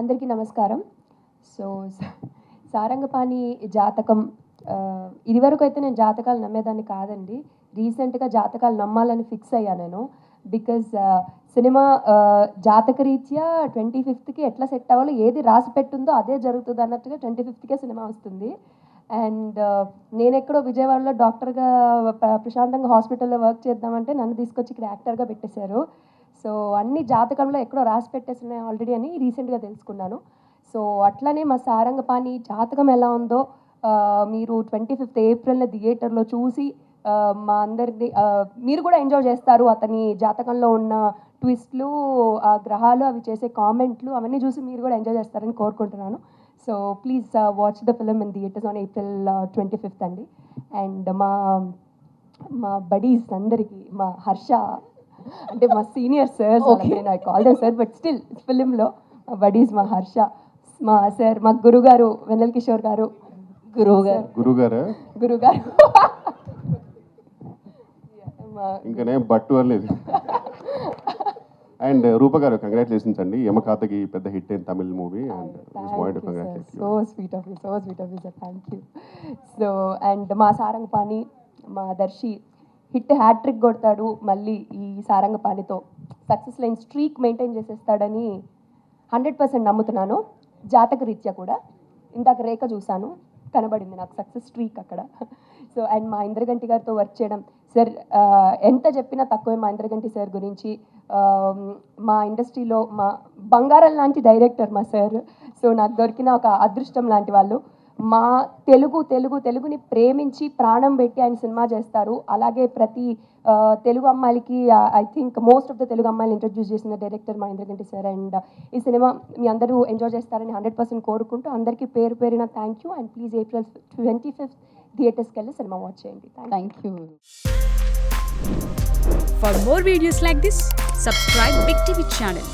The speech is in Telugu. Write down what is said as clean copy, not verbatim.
అందరికీ నమస్కారం. సో సారంగపాణి జాతకం ఇదివరకు అయితే నేను జాతకాలు నమ్మేదాన్ని కాదండి. రీసెంట్గా జాతకాలు నమ్మాలని ఫిక్స్ అయ్యా నేను. బికాజ్ సినిమా జాతకరీత్యా 25కి ఎట్లా సెట్ అవ్వాలో ఏది రాసి పెట్టుందో అదే జరుగుతుంది అన్నట్టుగా 25కే సినిమా వస్తుంది. అండ్ నేను ఎక్కడో విజయవాడలో డాక్టర్గా ప్రశాంతంగా హాస్పిటల్లో వర్క్ చేద్దామంటే నన్ను తీసుకొచ్చి ఇక్కడ యాక్టర్గా పెట్టేశారు. సో అన్ని జాతకంలో ఎక్కడో రాసి పెట్టేస్తున్నాయి ఆల్రెడీ అని రీసెంట్గా తెలుసుకున్నాను. సో అట్లనే మా సారంగపాణి జాతకం ఎలా ఉందో మీరు 25th ఏప్రిల్న థియేటర్లో చూసి మా అందరిది మీరు కూడా ఎంజాయ్ చేస్తారు. అతని జాతకంలో ఉన్న ట్విస్ట్లు, ఆ గ్రహాలు అవి చేసే కామెంట్లు అవన్నీ చూసి మీరు కూడా ఎంజాయ్ చేస్తారని కోరుకుంటున్నాను. So please watch the film in theatres on April 25th అండి. అండ్ మా బడీస్ అందరికీ, మా హర్ష అంటే మా senior sir, I call them sir but still ఫిలింలో మా బడీస్, మా హర్ష, మా సార్, మా గురుగారు వెన్నెల కిషోర్ గారు, గురుగారు ఇంకనే బట్టు అనలేదు. అండ్ రూప గారు కంగ్రాచులేషన్స్ అండి. యమకాతకి పెద్ద హిట్ అయిన Tamil movie and so sweet of you sir, thank you. So and మా సారంగపాణి, మా దర్శి హిట్ హ్యాట్రిక్ కొడతాడు మళ్ళీ ఈ సారంగపాణితో. సక్సెస్ లైన్ స్ట్రీక్ మెయింటైన్ చేసేస్తాడని 100% నమ్ముతున్నాను. జాతక రీత్యా కూడా ఇందాక రేఖ చూశాను, కనబడింది నాకు సక్సెస్ స్ట్రీక్ అక్కడ. సో అండ్ మా ఇంద్రగంటి గారితో వర్క్ చేయడం, సార్ ఎంత చెప్పినా తక్కువే మా ఇంద్రగంటి సార్ గురించి. మా ఇండస్ట్రీలో మా బంగారం లాంటి డైరెక్టర్ మా సార్. సో నాకు దొరికిన ఒక అదృష్టం లాంటి వాళ్ళు. మా తెలుగుని ప్రేమించి ప్రాణం పెట్టి ఆయన సినిమా చేస్తారు. అలాగే ప్రతి తెలుగు అమ్మాయిలకి I think most of the Telugu అమ్మాయిలు ఇంట్రడ్యూస్ చేసిన డైరెక్టర్ మా ఇంద్రగంటి సార్. అండ్ ఈ సినిమా మీ అందరూ ఎంజాయ్ చేస్తారని 100% కోరుకుంటూ అందరికీ పేరు పేరున thank you. And please April 25th థియేటర్స్కి వెళ్ళి సినిమా వాచ్ చేయండి. Thank you. For more videos like this, subscribe Big TV channel.